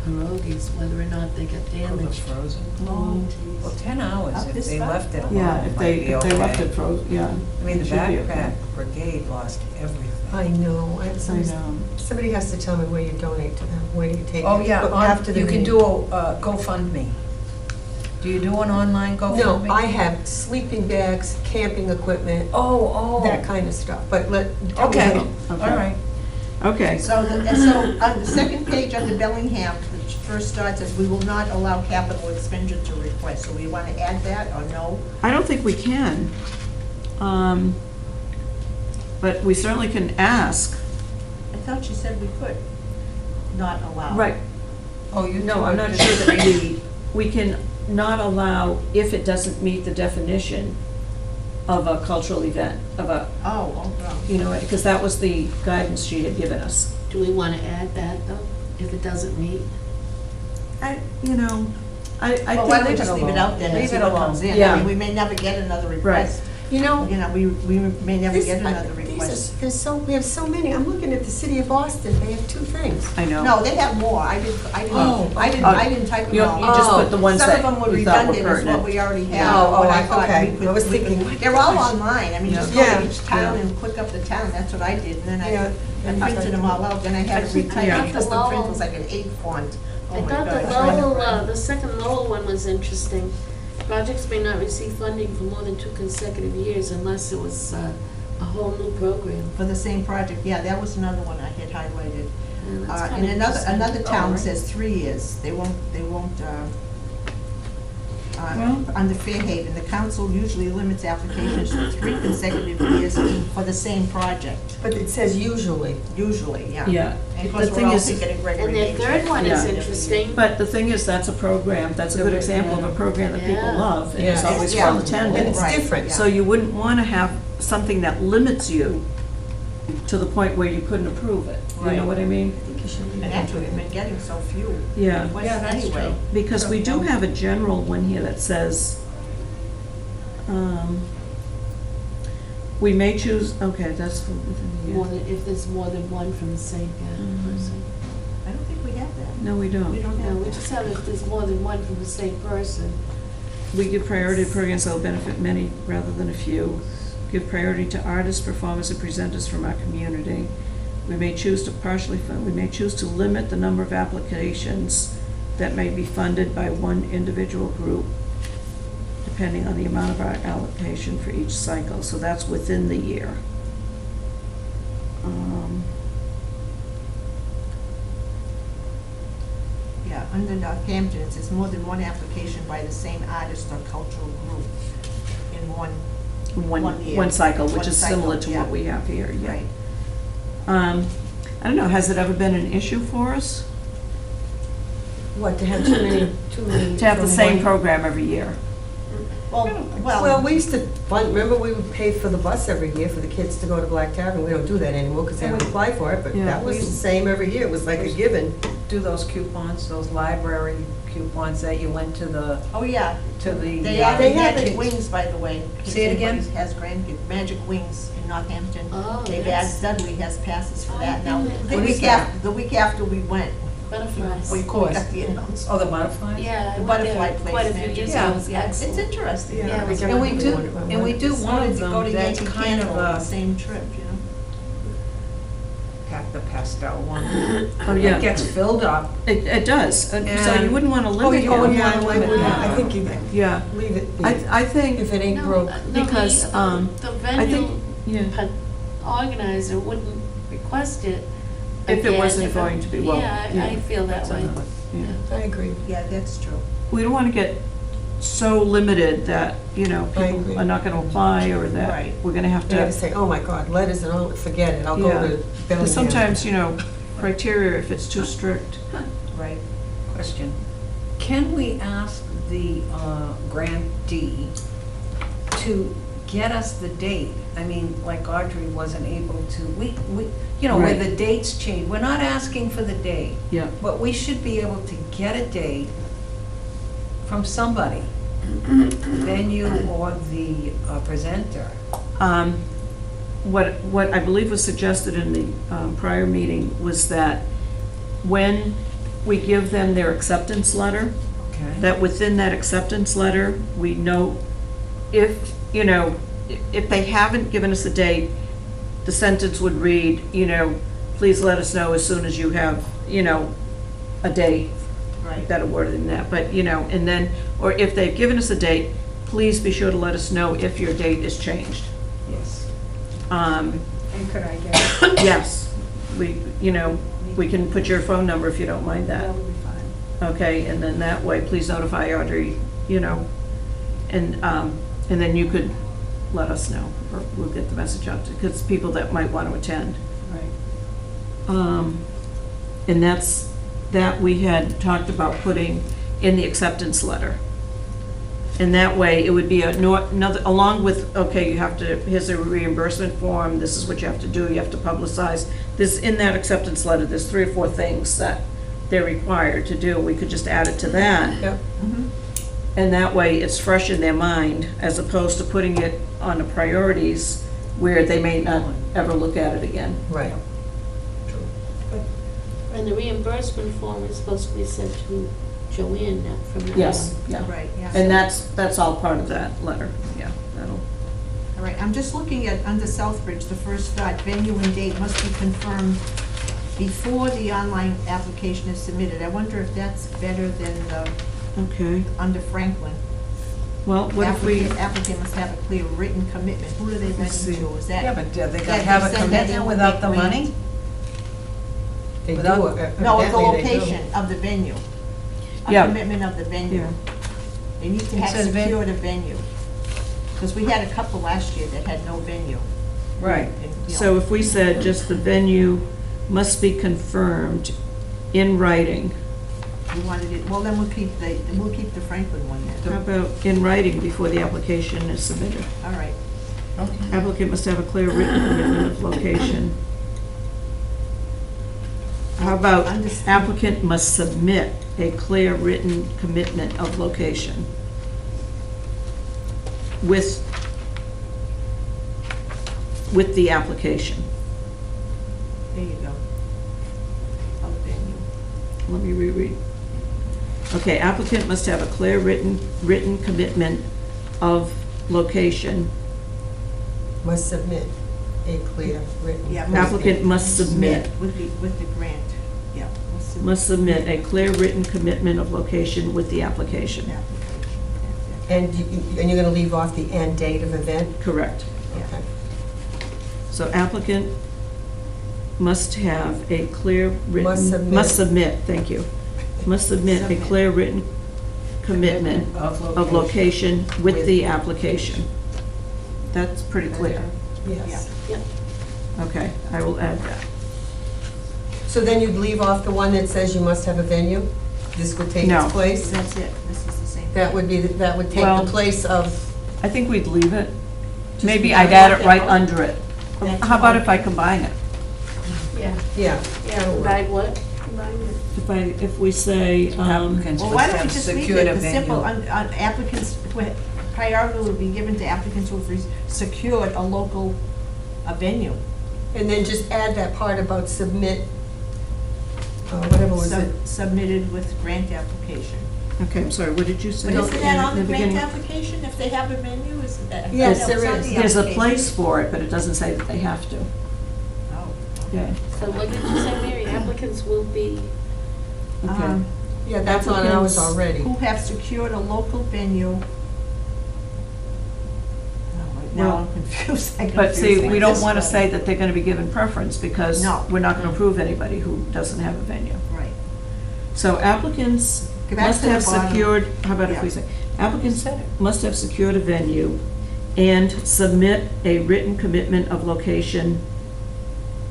pierogies, whether or not they got damaged. Frozen? Oh, Well, 10 hours, Up if this they far? left it alone, yeah, it if might they be okay. left it frozen, yeah. I mean, it the should be okay. backpack brigade lost everything. I know. I have I know. somebody has to tell me where you donate to them, where you take it. Oh, yeah, But after the you can meeting. do a GoFundMe. Do you do an online GoFundMe? No, I have sleeping bags, camping equipment, Oh, that kind of stuff, but tell me Okay, how- all right. Okay, So on the second page under Bellingham, the first start says, we will not allow capital expenditure requests. So we want to add that or no? I don't think we can. But we certainly can ask. I thought you said we could not allow. Right. Oh, you No, do I'm it not just- sure that we can not allow if it doesn't meet the definition of a cultural event, of a, Oh, oh, because that was the guidance she had given us. Do we want to add that, though, if it doesn't meet? I Well, why think, don't we just leave it out there and Leave see it what alone. comes in? Yeah. I mean, we may never get another request. You know, we may never this- get another these request. we have so many. I'm looking at the city of Boston, they have 2 things. I know. No, they have more. I didn't type them You all. you just put the ones Some that of them were you thought were redundant, is what pertinent. we already have. Oh, what I- thought okay. we could- I was we could- thinking, They're all online, I mean, just go Yeah. to each town Yeah. and click up the town, that's what I did, and then Yeah. I printed them all out, then I had to retype Yeah. it because the print was like an 8 font. Oh I my thought God, the I tried to Lowell, print. the second Lowell one was interesting. Projects may not receive funding for more than 2 consecutive years unless it was a whole new program. For the same project, yeah, that was another one I had highlighted. And that's And kinda interesting. another town right. says 3 years, they won't, Well- under Fairhaven, the council usually limits applications to 3 consecutive years for the same project, But it says usually. usually, yeah. Yeah. And of The course, we're thing all is- thinking of Gregory And their Gates. third one is Yeah. interesting. But the thing is, that's a program, that's a good example of a program that people Yeah. love, and it's Yeah. always Yeah. well attended. And it's Right, different. yeah. So you wouldn't want to have something that limits you to the point where you couldn't approve it. You know Right. what I mean? I think you should leave And it. actually, we've been getting so few Yeah. requests Yeah, that's anyway. true. Because we do have a general one here that says, we may choose, okay, that's for within the More year. than, if there's more than one from the same person. I don't think we have that. No, we We don't. don't No, have we that. just have if there's more than one from the same person. We give priority to programs that will benefit many rather than a few. Give priority to artists, performers, and presenters from our community. We may choose to partially fund, we may choose to limit the number of applications that may be funded by one individual group, depending on the amount of our allocation for each cycle. So that's within the year. Yeah, under Northampton, it says more than one application by the same artist or cultural group in one year. One cycle, which One is cycle, similar to yeah. what we have here, yeah. Right. I don't know, has it ever been an issue for us What, to have too many? to have the from same one- program every year? Well, we used to, remember we would pay for the bus every year for the kids to go to Black Tavern. We don't do that anymore because they don't apply for it, but Yeah. that was the same every year. It was like a given. Do those coupons, those library coupons that you went to the, Oh, yeah. to the. They uh, have They have Magic it. Wings, by the way. Say it again? If anybody has grandkids, Magic Wings in Northampton. Oh, They've that's- added, Dudley has passes for Oh, that I now. think The that- week after, we went. Butterflies. We got the announcement. Oh, the butterflies? Yeah, I The went there butterfly place, quite a few Magic years Yeah. ago. It was It's excellent. interesting. Yeah, it was And we do, Wonderful. and we do It's one wanted of to go them to that's Yankee kind of Candle on the a, same trip, the pastel one. Oh, yeah. It gets filled up. It does, so you And- wouldn't want to Oh, limit you it. go in Yeah, one way, limit that. I think you Yeah, leave it be. I think, If it ain't No, broke. no, because, the I venue think, yeah, organizer wouldn't request it If it again wasn't if going to be, well, Yeah, yeah. I feel that way. yeah. I agree. Yeah, that's true. We don't want to get so limited that, people agree. are not going to apply, or that Right. we're going to have You have to. to say, oh my God, letters and all, forget it, I'll go Yeah. to Because Bellingham. sometimes, criteria, if it's too strict. Right. Question. Can we ask the grantee to get us the date? I mean, like Audrey wasn't able to, where Right. the dates change. We're not asking for the date, Yeah. but we should be able to get a date from somebody, venue or the presenter. What I believe was suggested in the prior meeting was that when we give them their acceptance letter, Okay. that within that acceptance letter, we note if they haven't given us a date, the sentence would read, please let us know as soon as you have, a date, Right. better worded than that, but, and then, or if they've given us a date, please be sure to let us know if your date is changed. Yes. Um, And could I get, Yes, we can put your phone number if you don't mind that that. would be fine. Okay, and then that way, please notify Audrey, and then you could let us know, or we'll get the message out to, because people that might want to attend. Right. And that we had talked about putting in the acceptance letter. And that way, it would be another, along with, okay, here's a reimbursement form, this is what you have to do, you have to publicize. In that acceptance letter, there's 3 or 4 things that they're required to do. We could just add it to that. Yep. And that way, it's fresh in their mind, as opposed to putting it on the priorities where they may not ever look at it again. Right. And the reimbursement form is supposed to be sent to Joanne now from the. Yes, yeah. Right, yeah. And that's all part of that letter, yeah, that'll, All right, I'm just looking at, under Southbridge, the first dot, venue and date must be confirmed before the online application is submitted. I wonder if that's better than okay. under Franklin. Well, what if we, Applicant must have a clear written commitment. Who do they write see. to? Is that? Yeah, but do they that gotta have a send that commitment in without with the grant? money? They do, Without- No, the evidently they do. location of the venue. Yeah. A commitment of the venue. yeah, They need to It have says secured a venue. Because we had a couple last year that had no venue. Right. And, you know, so if we said just the venue must be confirmed in writing, We wanted it, well, then we'll keep the Franklin one then. how about in writing before the application is submitted? All right. Okay. Applicant must have a clear written commitment of location. How about applicant must submit a clear written commitment of location with the application? There you go. Of venue. Let me reread. Okay, applicant must have a clear written commitment of location. Must submit a clear written. Yeah, Applicant must submit, With the grant, yeah. must submit a clear written commitment of location with the application. Application. And you're gonna leave off the end date of event? Correct. Okay. So applicant must have a clear written. Must submit. Thank you. Must submit a Submit. clear written commitment of location with the application. That's pretty clear. Yes. Okay, I will add that. So then you'd leave off the one that says you must have a venue? This would take No. its place? That's it, this is the same. That would be, that would take Well- the place of, I think we'd leave it. Maybe leave I'd it add like it right that. under it. That's How about all. if I combine it? Yeah, yeah. yeah, that'll work. by what? If we say, Applicants Well, must why don't we have just leave secured it, a the simple, venue. applicants, priority will be given to applicants who have secured a local, a venue. And then just add that part about submit, whatever was it? Submitted with grant application. okay, I'm sorry, what did you say? But isn't that on the In grant beginning? application, if they have a venue, isn't that? Yes, no, there it's on is. the There's a application. place for it, but it doesn't say that they have to. Oh, Yeah, So what did you say, Mary? Applicants will be, okay. Yeah, that's on ours Applicants already. Who have secured a local venue. Well, Now I'm confused. But see, we don't want to say that they're going to be given preference because No. we're not going to approve anybody who doesn't have a venue. Right. So applicants Go back must to the have bottom. secured, how about if we Yeah. say, applicants must have secured a venue and submit a written commitment of location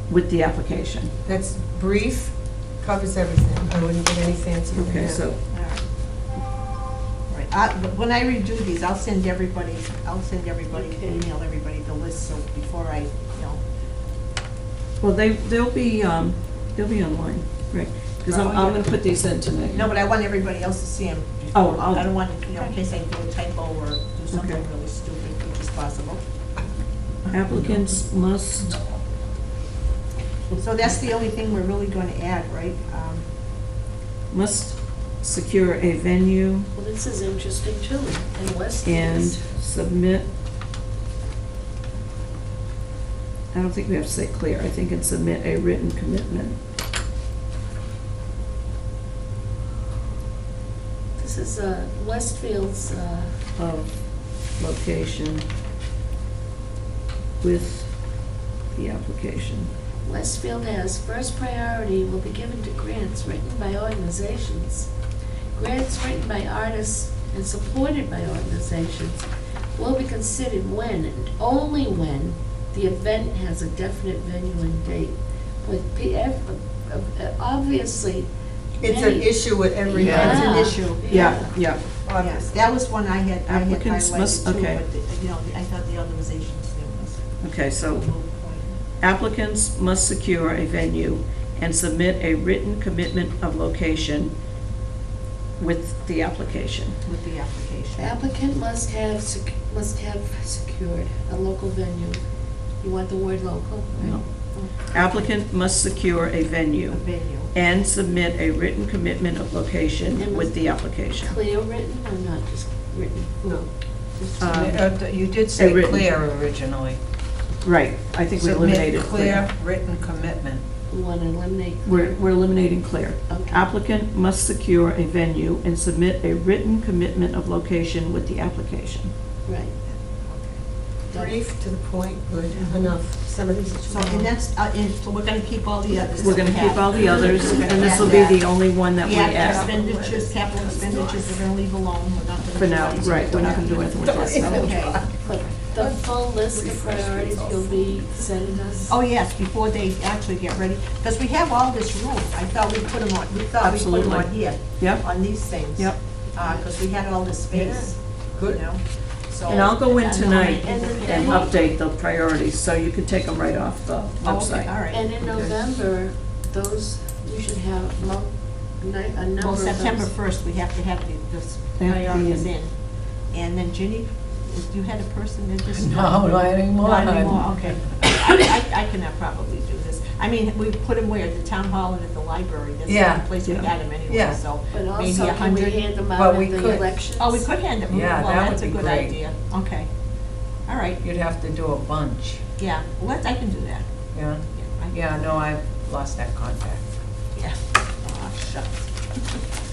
with the application. That's brief, covers everything. I wouldn't get any fancier than Okay, that. so, Right. When I redo these, I'll send everybody, Okay. email everybody the list, so before I, well, they'll be online, right? Because I'm going to put these in tonight. no, but I want everybody else to see them. Oh, I'll- I don't want, in case I do a typo or do something Okay. really stupid, which is possible. Applicants must, So that's the only thing we're really going to add, right? must secure a venue well, this is interesting too, in West. and submit, I don't think we have to say clear, I think it's submit a written commitment. This is Westfield's, Of location with the application. Westfield has first priority will be given to grants written by organizations. Grants written by artists and supported by organizations will be considered when and only when the event has a definite venue and date. With obviously. It's an many- issue with every Yeah. It's an event. issue. Yeah. Yes, Obviously. that was one I had Applicants must- highlighted too, okay. but, I thought the organizations there was Okay, a so little point. applicants must secure a venue and submit a written commitment of location with the application. with the application. Applicant must have secured a local venue. You want the word local? No. Applicant must secure a A venue venue. and submit a written commitment of location with the application. Clear written or not just written? No. You did say written. clear originally. Right, I think we Submit eliminated clear clear. written commitment. We want to eliminate clear. We're eliminating clear. Okay. Applicant must secure a venue and submit a written commitment of location with the application. Right. Brief, to the point, good, enough. Some of these are So, too and long. that's, so we're gonna keep all the others. We're gonna that we keep all have. the others, We're gonna and this add will be that. the only one that we Yeah, add. expenditures, capital expenditures, we're gonna leave alone, we're not gonna. For do now, anything right, with we're not that. gonna do anything with this. Okay. But the full list of priorities you'll be sending us? Oh, yes, before they actually get ready, because we have all this room. I thought we put them on, we thought we put them on Absolutely. here, Yep, on these things. yep. Because we had all this space, you Good. know, so. And I'll go in tonight And and update the priorities, so you can take them right off the Oh, okay, all website. right. And in November, those, you should have a number Well, of September those. 1st, we have to have this They have to be priorities in. in. And then Ginny, you had a person that just. No, not anymore. Not anymore, okay. I can probably do this. I mean, we put them where, at the town hall and at the library. That's the Yeah. only place we Yeah. had them anyway, Yeah. so But maybe also, can we 100. hand them But out we at the could. elections? Oh, we could hand them, Yeah, well, that that's a would be good great. idea. Okay. All right, You'd have to do a bunch. yeah, well, I can do that. Yeah? Yeah, Yeah, no, I've lost that contact. Yeah. Aw, shucks.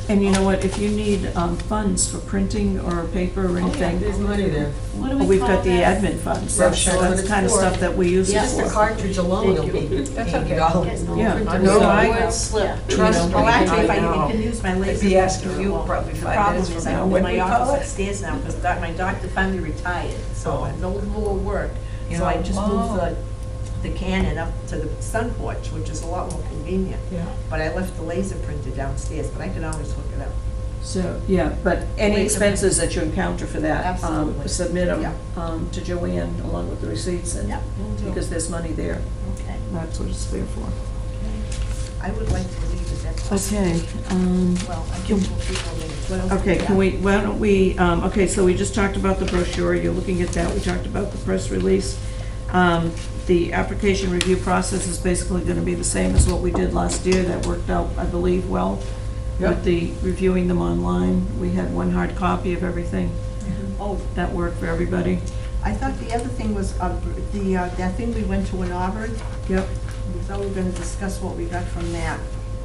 And you know what, if you need funds for printing or paper or anything, There's money there. What do we we've call got the that? admin funds. Yeah, So sure. that's the kind of stuff that we use it Yeah. Just the for. cartridge alone will be That's okay. $80. Yeah. I No, know, I Word know. slip. Trust me, Oh, actually, if I I know. can use my laser. Be asking printer, you well, probably the 5 problem minutes is from I'm now, in when my we call office it. upstairs now, because my doctor finally retired, so Oh. I'm no more work. You So I know, just oh. moved the Canon up to the sun porch, which is a lot more convenient. Yeah. But I left the laser printer downstairs, but I can always hook it up. So, yeah, but any Laser expenses that you encounter for that, Absolutely. submit them Yeah. to Joanne along with the receipts, and, Yeah, will do. because there's money there. Okay. That's what it's there for. I would like to leave it at that. Okay, Well, I give people minutes. What else do okay, we can got? why don't we, okay, so we just talked about the brochure, you're looking at that, we talked about the press release. The application review process is basically gonna be the same as what we did last year, that worked out, I believe, well, Yep. with the reviewing them online. We had one hard copy of everything, Oh, that worked for everybody. I thought the other thing was, that thing we went to in Auburn, Yep. we thought we were gonna discuss what we got from that.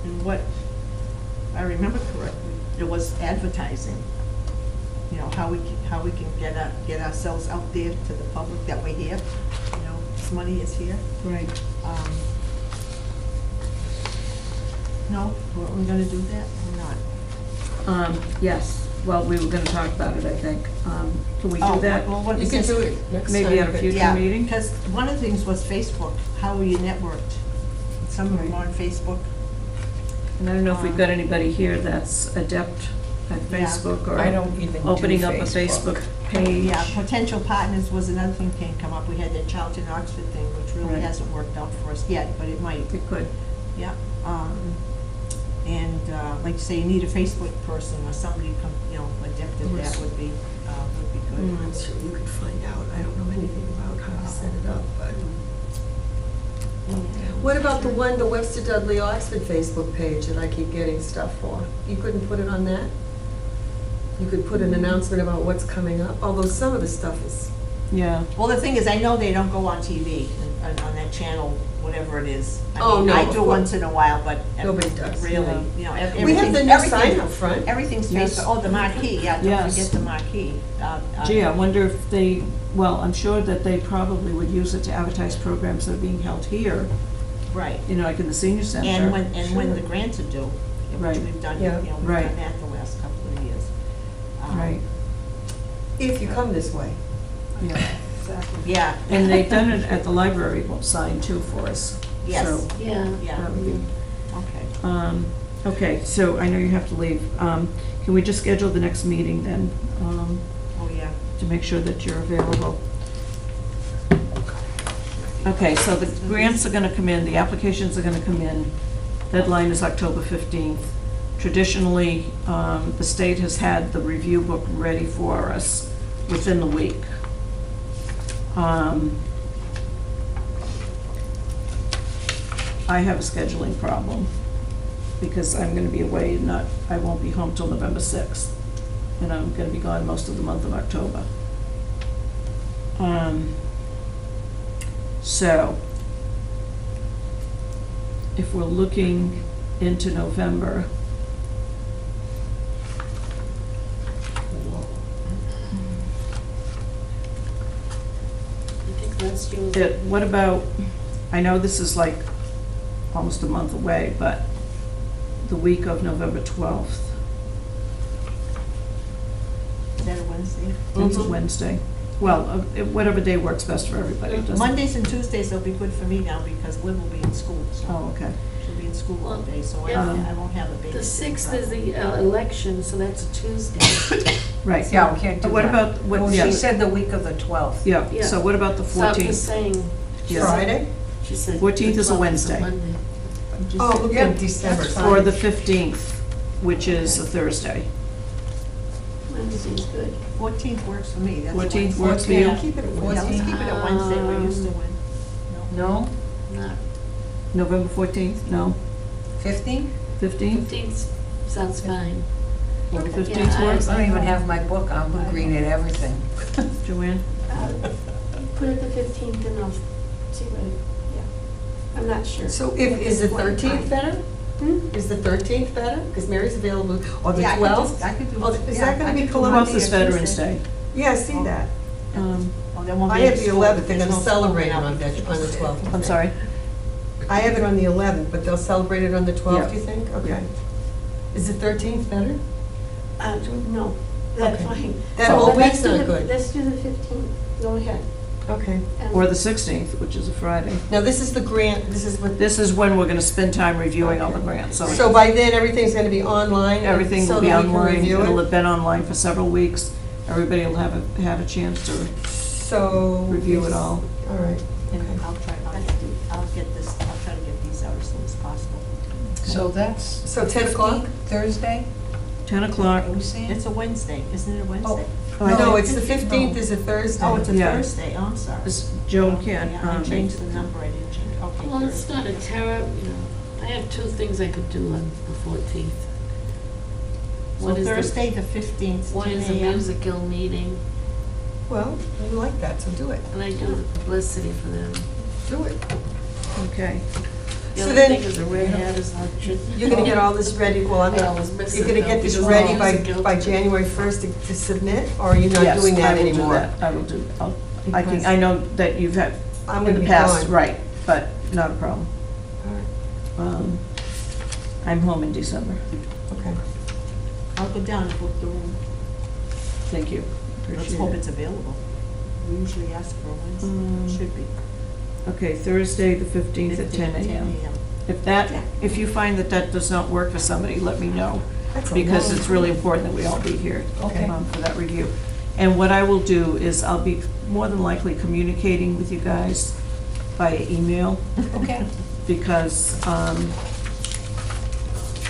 And what, if I remember correctly, it was advertising. You know, how we can get ourselves out there to the public that we're here, you know, this money is here. Right. No, weren't we gonna do that or not? Yes, well, we were gonna talk about it, I think. Can we Oh, do that? well, what You is can this? do it next time. Maybe at a but- future Yeah, meeting? because one of the things was Facebook, how you networked. Some of them Right. on Facebook. And I don't know if we've got anybody here that's adept at Yeah. Facebook or I don't even do opening up a Facebook page. Yeah, potential partners was another thing can come up. We had that Charlton Oxford thing, which really Right. hasn't worked out for us yet, but it might. It could. Yeah. And like you say, you need a Facebook person or somebody, adept at that would be good. Mm. I'm sure you could find out. I don't know anything about how to set it up, but. What about the one, the Webster Dudley Oxford Facebook page that I keep getting stuff for? You couldn't put it on that? You could put an announcement about what's coming up, although some of the stuff is, Yeah. Well, the thing is, I know they don't go on TV and on that channel, whatever it is. Oh, no, I of do course. once in a while, but. Nobody does. Really, Yeah. everything. we have the new sign up front. Everything's Yes. Facebook. Oh, the marquee, yeah, don't Yes. forget the marquee. Gee, I wonder if they, well, I'm sure that they probably would use it to advertise programs that are being held here, Right. like in the senior center. And when Sure. the grants are due, which Right. we've done, Yeah. we've Right. done that the last couple of years. Right, If you come this way. yeah. Exactly. Yeah. And they've done it at the library sign too for us. Yes. So, Yeah. Yeah, that would be- okay. Okay, so I know you have to leave. Can we just schedule the next meeting then, Oh, yeah. to make sure that you're available? Okay, so the grants are gonna come in, the applications are gonna come in. Deadline is October 15th. traditionally, the state has had the review book ready for us within the week. I have a scheduling problem because I'm gonna be away, I won't be home till November 6th, and I'm gonna be gone most of the month of October. So, if we're looking into November, I think last year was. what about, I know this is like almost a month away, but the week of November 12th, Is that a Wednesday? it's a Wednesday. Well, whatever day works best for everybody. It doesn't- Mondays and Tuesdays will be good for me now because Liv will be in school, so. Oh, okay. She'll be in school all day, so Yeah. I won't have a baby. The 6th is the election, so that's a Tuesday. Right. Yeah, we can't do What that. about, No, yeah, she said the week of the 12th. yeah, Yeah. so what about the So I'm just 14th? saying. she Yeah. Friday? She said. 14th the is a 12th Wednesday. Monday. Oh, look Yeah, at December. that's Or the 15th, which is a Thursday. Wednesday's good. 14th works for me. That's a 14th Wednesday. works for you? Keep it at Yeah, let's 14. keep it at Wednesday, we're used to it. No? Not, November 14th, no? 15th? 15th? 15th sounds fine. Will the Yeah, 15th work? I don't even have my book, I'm green at everything. Joanne? Put it the 15th and I'll see what, yeah. I'm not sure. So is the 13th better? Hmm? Is the 13th better? Because Mary's available, or the Yeah, 12th? I could do. Oh, is yeah, that gonna I be could do Columbus? 12th is Monday or Veterans Tuesday. Day. Yeah, I see that. Um, Oh, there won't I be have any the school. 11th, they're There's gonna no school celebrate it now on because on the it's 12th. I'm sorry? I have it on the 11th, but they'll celebrate it on the 12th, Yeah. you think? Yeah. Okay. Is the 13th better? No, that's Okay. fine. That So, whole but let's week's do not the- good. Let's do the 15th. Go ahead. Okay. And- Or the 16th, which is a Friday. Now, this is the grant, this is what, This is when we're gonna spend time reviewing all the grants, so so by then, everything's gonna be online? everything so will be that we can online. review It'll it? have been online for several weeks. Everybody will have had a chance to So. review it all. All right. And Okay. I'll try to get these out as soon as possible. So that's. So 10 o'clock? 15th, Thursday? 10 o'clock. Are we saying? It's a Wednesday, isn't it a Wednesday? No, it's the 15th is a Thursday. Oh, it's a Yeah. Thursday, oh, I'm sorry. Joan can't. Yeah, I changed the number, I didn't change, okay. Well, it's Thursday. not a terror, I have two things I could do on the 14th. So One is the- Thursday, the 15th, One 10 is a a.m. musical meeting, Well, we like that, so do it. and I do the publicity for them. Do it. Okay. The So other then- thing is the Red Hatters luncheon. You're gonna get all this ready, well, I always miss you're it, gonna though, get this because ready I'm by musical. January 1st to submit, or are you not Yes, doing I that will do anymore? that. I will do, I know that you've had, I'm in gonna the be past, gone. right, but not a problem. All right. I'm home in December. Okay. I'll go down and book the room. Thank you. Let's Appreciate hope it. it's available. We usually ask for a Wednesday, Um, should be. Okay, Thursday, the 15th at 10 a.m. If you find that that does not work for somebody, let me know, That's a because long it's really important that we all be here Okay. for that review. And what I will do is I'll be more than likely communicating with you guys via email, Okay. because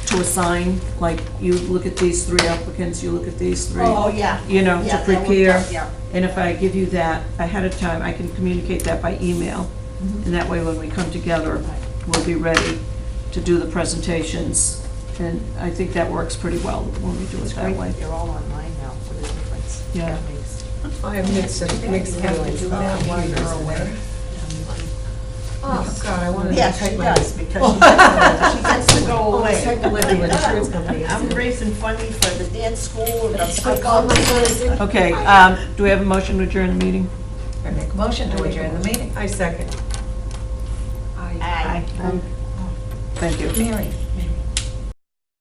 to assign, like, you look at these three applicants, you look at these three. Oh, yeah. You know, Yeah, to that worked prepare. out, yeah. And if I give you that ahead of time, I can communicate that by email. And that way, when we come together, we'll be ready to do the presentations. And I think that works pretty well when we do it It's that great way. that they're all online now for the difference. Yeah. That makes- I have mixed feelings about computers. Oh, God, I wanted to Yeah, type she my... does, because she gets to go Oh, I away. typed the letter with insurance company. I'm raising money for the dance school and the Okay, do we have a motion to adjourn the meeting? I make a motion to adjourn the meeting. I second. Aye. Thank you. Mary,